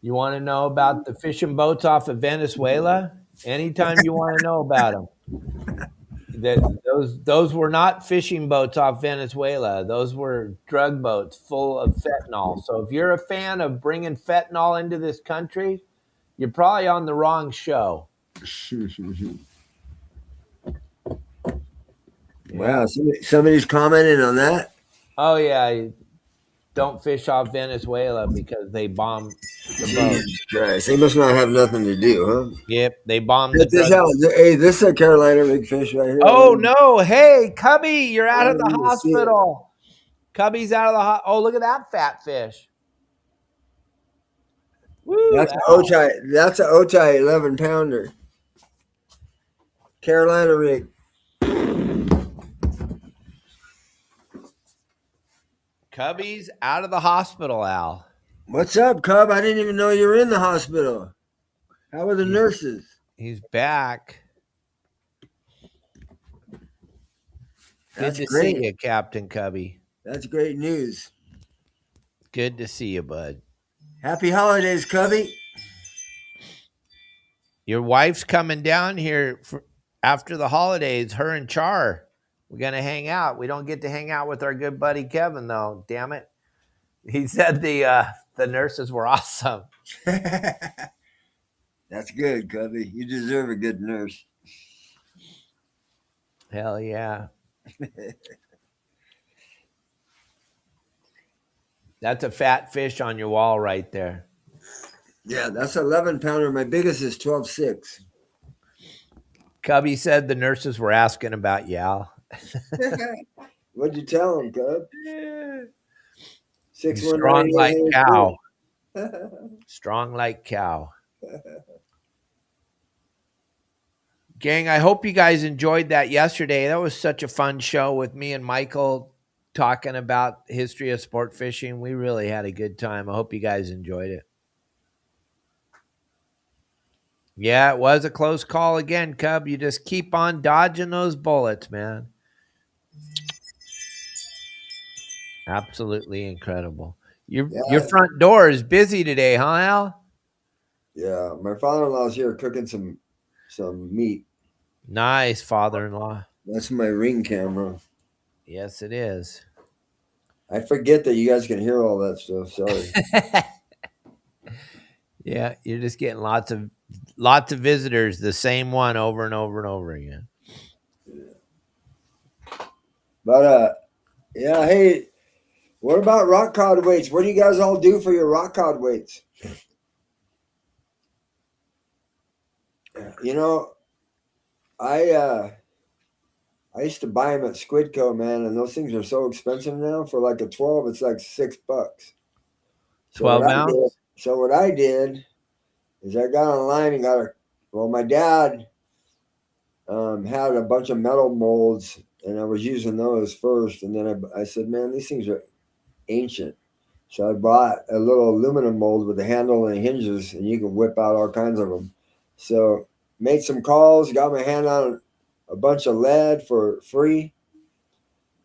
you want to know about the fishing boats off of Venezuela? Anytime you want to know about them. Those were not fishing boats off Venezuela. Those were drug boats full of fentanyl. So if you're a fan of bringing fentanyl into this country, you're probably on the wrong show. Wow, somebody's commenting on that? Oh, yeah. Don't fish off Venezuela because they bombed the boat. Christ, they must not have nothing to do, huh? Yep, they bombed the This drug. hey, this is a Carolina big fish right here. Oh, no. Hey, Cubby, you're out of the hospital. Cubby's out of the hospital. Oh, look at that fat fish. Woo, that's an Otay. That's an Otay 11-pounder. Carolina rig. Cubby's out of the hospital, Al. What's up, Cub? I didn't even know you were in the hospital. How are the nurses? He's back. Good That's to see great. you, Captain Cubby. That's great news. Good to see you, bud. Happy holidays, Cubby. Your wife's coming down here after the holidays. Her and Char. We're gonna hang out. We don't get to hang out with our good buddy Kevin, though. Damn it. He said the nurses were awesome. That's good, Cubby. You deserve a good nurse. Hell yeah. That's a fat fish on your wall right there. Yeah, that's 11-pounder. My biggest is 12.6. Cubby said the nurses were asking about Yal. What'd you tell him, Cub? Strong like 619. cow. Strong like cow. Gang, I hope you guys enjoyed that yesterday. That was such a fun show with me and Michael talking about the history of sport fishing. We really had a good time. I hope you guys enjoyed it. Yeah, it was a close call again, Cub. You just keep on dodging those bullets, man. Absolutely incredible. Your front door is busy today, huh, Al? Yeah, my father-in-law's here cooking some meat. Nice, father-in-law. That's my Ring camera. Yes, it is. I forget that you guys can hear all that stuff. Sorry. Yeah, you're just getting lots of visitors, the same one over and over and over again. But yeah, hey, what about rock cod weights? What do you guys all do for your rock cod weights? You know, I used to buy them at Squidco, man, and those things are so expensive now. For like a 12, it's like $6. 12 ounce? So what I did is I got online and my dad had a bunch of metal molds, and I was using those first, and then I said, man, these things are ancient. So I bought a little aluminum mold with a handle and hinges, and you can whip out all kinds of them. So made some calls, got my hand on a bunch of lead for free,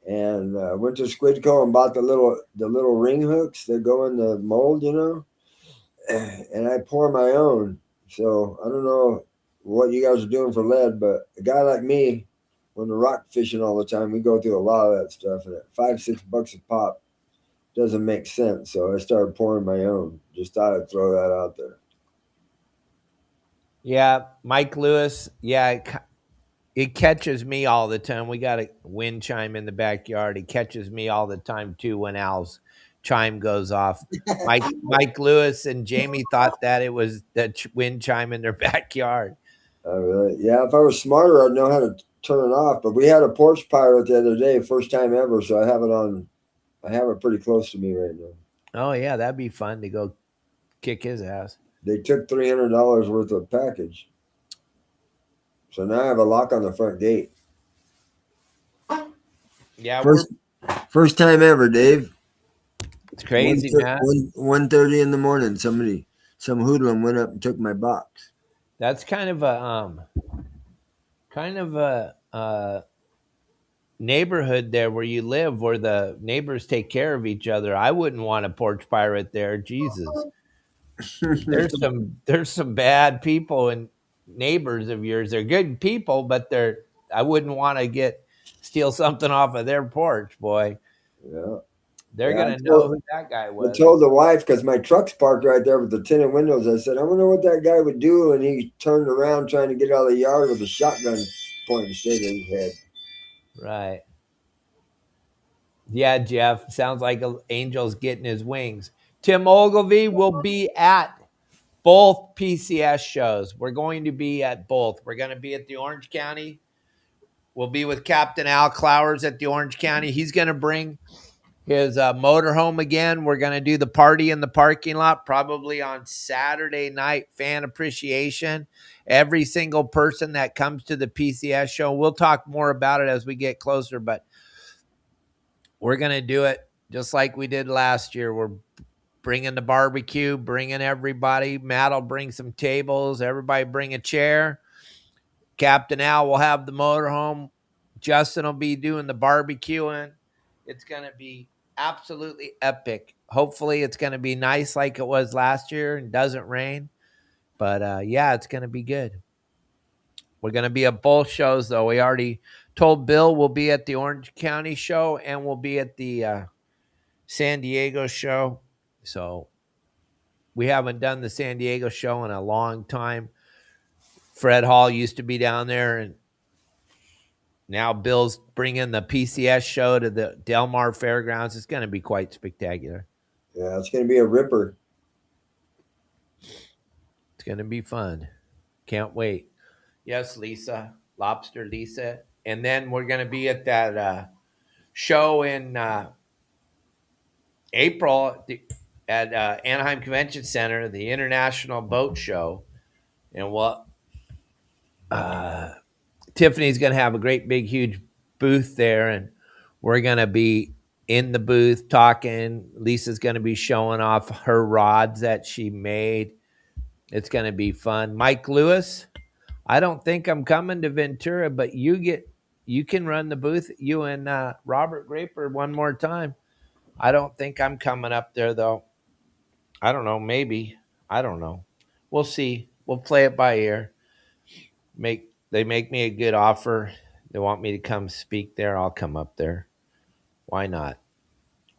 and went to Squidco and bought the little ring hooks that go in the mold, you know. And I pour my own. So I don't know what you guys are doing for lead, but a guy like me, when we're rock fishing all the time, we go through a lot of that stuff, and at $5-6 a pop doesn't make sense. So I started pouring my own. Just thought I'd throw that out there. Yeah, Mike Lewis. Yeah, it catches me all the time. We got a wind chime in the backyard. It catches me all the time too when Al's chime goes off. Mike Lewis and Jamie thought that it was the wind chime in their backyard. Really? Yeah, if I was smarter, I'd know how to turn it off. But we had a porch pirate the other day, first time ever. So I have it on. I have it pretty close to me right now. Oh yeah, that'd be fun to go kick his ass. They took $300 worth of package. So now I have a lock on the front gate. Yeah, first time ever, Dave. It's crazy, man. 1:30 in the morning, some hoodlum went up and took my box. That's kind of a neighborhood there where you live, where the neighbors take care of each other. I wouldn't want a porch pirate there. Jesus. There's some bad people and neighbors of yours. They're good people, but I wouldn't want to steal something off of their porch, boy. Yeah. They're gonna know who that guy was. I told the wife, because my truck's parked right there with the tinted windows. I said, I wonder what that guy would do. And he turned around trying to get out of the yard with a shotgun pointing straight at his head. Right. Yeah, Jeff. Sounds like an angel's getting his wings. Tim Ogilvy will be at both PCS shows. We're going to be at both. We're going to be at the Orange County. We'll be with Captain Al Clowers at the Orange County. He's going to bring his motorhome again. We're going to do the party in the parking lot probably on Saturday night, fan appreciation. Every single person that comes to the PCS show, we'll talk more about it as we get closer, but we're going to do it just like we did last year. We're bringing the barbecue, bringing everybody. Matt will bring some tables. Everybody bring a chair. Captain Al will have the motorhome. Justin will be doing the barbecuing. It's going to be absolutely epic. Hopefully it's going to be nice like it was last year and doesn't rain. But yeah, it's going to be good. We're going to be at both shows, though. We already told Bill we'll be at the Orange County show and we'll be at the San Diego show. So we haven't done the San Diego show in a long time. Fred Hall used to be down there, and now Bill's bringing the PCS show to the Del Mar Fairgrounds. It's going to be quite spectacular. Yeah, it's going to be a ripper. It's going to be fun. Can't wait. Yes, Lisa. Lobster Lisa. And then we're going to be at that show in April at Anaheim Convention Center, the International Boat Show. And Tiffany's going to have a great, big, huge booth there, and we're going to be in the booth talking. Lisa's going to be showing off her rods that she made. It's going to be fun. Mike Lewis, I don't think I'm coming to Ventura, but you can run the booth, you and Robert Graper one more time. I don't think I'm coming up there, though. I don't know. Maybe. I don't know. We'll see. We'll play it by ear. They make me a good offer. They want me to come speak there. I'll come up there. Why not?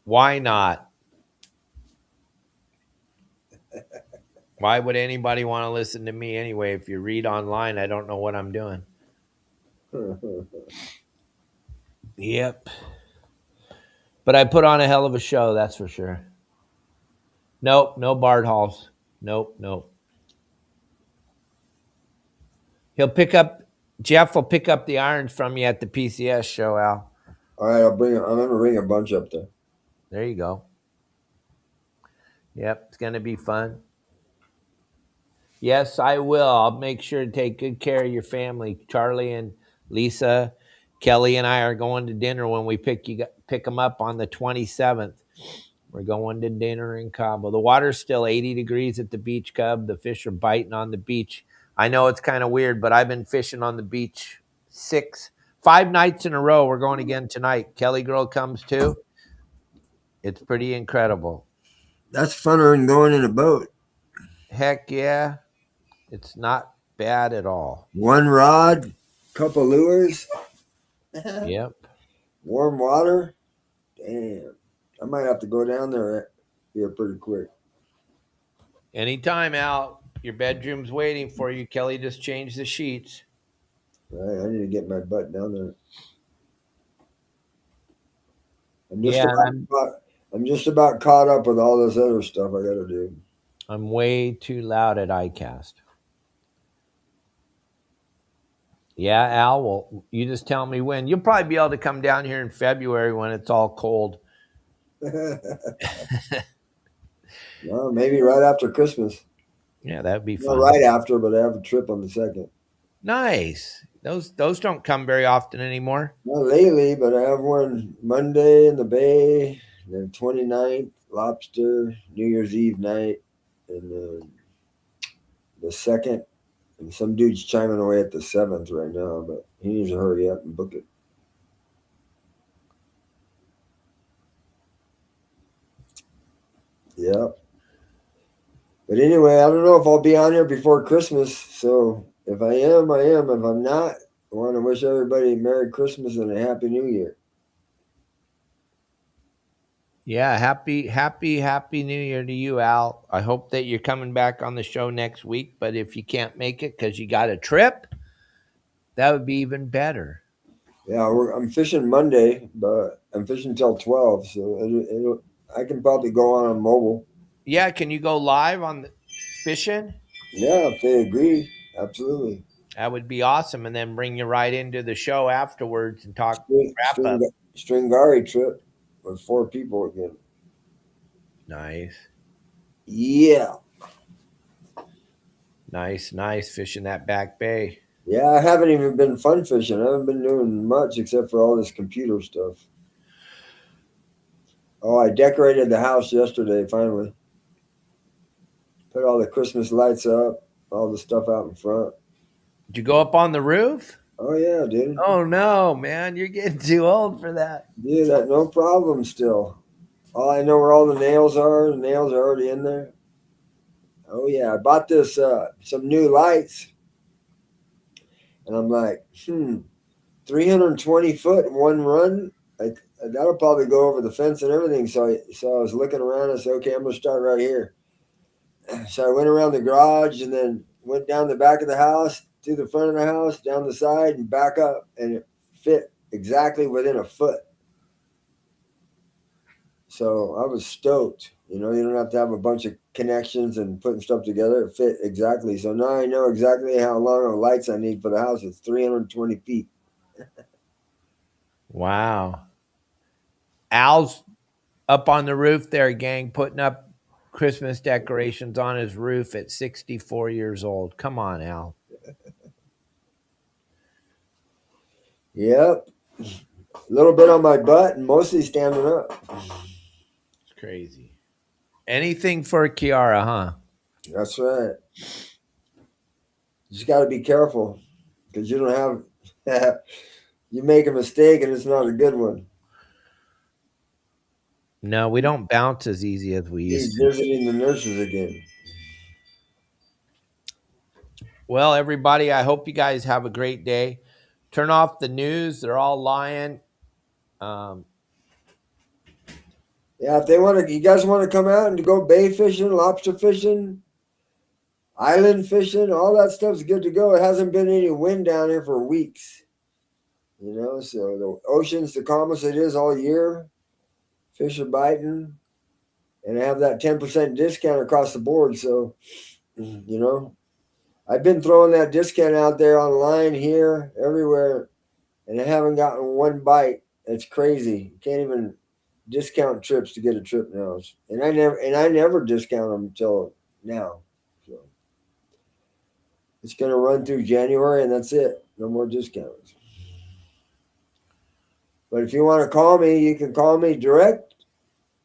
Why not? Why would anybody want to listen to me anyway? If you read online, I don't know what I'm doing. Yep. But I put on a hell of a show, that's for sure. Nope, no Bard Halls. Nope. Jeff will pick up the irons from you at the PCS show, Al. All right, I'm going to bring a bunch up there. There you go. Yep, it's going to be fun. Yes, I will. I'll make sure to take good care of your family. Charlie and Lisa, Kelly and I are going to dinner when we pick them up on the 27th. We're going to dinner in Cabo. The water's still 80 degrees at the beach, Cub. The fish are biting on the beach. I know it's kind of weird, but I've been fishing on the beach 5 nights in a row. We're going again tonight. Kelly girl comes too. It's pretty incredible. That's funner than going in a boat. Heck yeah. It's not bad at all. One rod, couple lures. Yep. Warm water. Damn. I might have to go down there here pretty quick. Anytime, Al. Your bedroom's waiting for you. Kelly just changed the sheets. Right, I need to get my butt down there. I'm just about caught up with all this other stuff I got to do. I'm way too loud at iCast. Yeah, Al, well, you just tell me when. You'll probably be able to come down here in February when it's all cold. Well, maybe right after Christmas. Yeah, that'd be fun. Not right after, but I have a trip on the 2nd. Nice. Those don't come very often anymore. Not lately, but I have one Monday in the Bay, then 29th, Lobster, New Year's Eve night, and then the 2nd. And some dude's chiming away at the 7th right now, but he needs to hurry up and book it. Yep. But anyway, I don't know if I'll be on here before Christmas. So if I am, I am. If I'm not, I want to wish everybody a Merry Christmas and a Happy New Year. Yeah, happy New Year to you, Al. I hope that you're coming back on the show next week. But if you can't make it because you got a trip, that would be even better. Yeah, I'm fishing Monday, but I'm fishing till 12, so I can probably go on mobile. Yeah, can you go live on the fishing? Yeah, if they agree, absolutely. That would be awesome, and then bring you right into the show afterwards and talk wrap up. Stringari trip with 4 people again. Nice. Yeah. Nice fishing that back bay. Yeah, I haven't even been fun fishing. I haven't been doing much except for all this computer stuff. Oh, I decorated the house yesterday, finally. Put all the Christmas lights up, all the stuff out in front. Did you go up on the roof? Oh yeah, dude. Oh no, man, you're getting too old for that. Dude, that no problem still. All I know where all the nails are. The nails are already in there. Oh yeah, I bought this some new lights, and I'm like, 320 foot in one run. Like that'll probably go over the fence and everything. So I was looking around. I said, okay, I'm gonna start right here. So I went around the garage and then went down the back of the house, through the front of the house, down the side, and back up, and it fit exactly within a foot. So I was stoked. You don't have to have a bunch of connections and putting stuff together. It fit exactly. So now I know exactly how long of lights I need for the house. It's 320 feet. Wow. Al's up on the roof there, gang, putting up Christmas decorations on his roof at 64 years old. Come on, Al. Yep. A little bit on my butt and mostly standing up. It's crazy. Anything for Kiara, huh? That's right. You just got to be careful because you don't have, you make a mistake and it's not a good one. No, we don't bounce as easy as we used He's to. visiting the nurses again. Well, everybody, I hope you guys have a great day. Turn off the news. They're all lying. Yeah, if you guys want to come out and go bay fishing, lobster fishing, island fishing, all that stuff's good to go. It hasn't been any wind down here for weeks. So the ocean's the calmest it is all year. Fish are biting. And I have that 10% discount across the board. So, I've been throwing that discount out there online here, everywhere, and I haven't gotten one bite. It's crazy. You can't even discount trips to get a trip now. And I never discount them until now. So it's going to run through January, and that's it. No more discounts. But if you want to call me, you can call me direct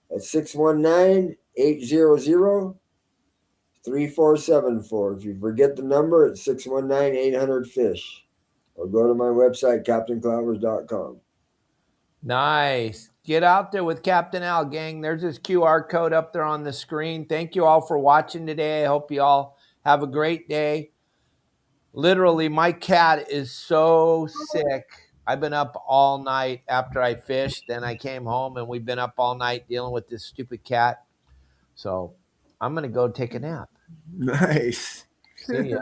at 619-800-3474. If you forget the number, it's 619-800-FISH. Or go to my website, CaptainClowers.com. Nice. Get out there with Captain Al, gang. There's his QR code up there on the screen. Thank you all for watching today. I hope you all have a great day. Literally, my cat is so sick. I've been up all night after I fished. Then I came home, and we've been up all night dealing with this stupid cat. So I'm going to go take a nap. Nice. See ya.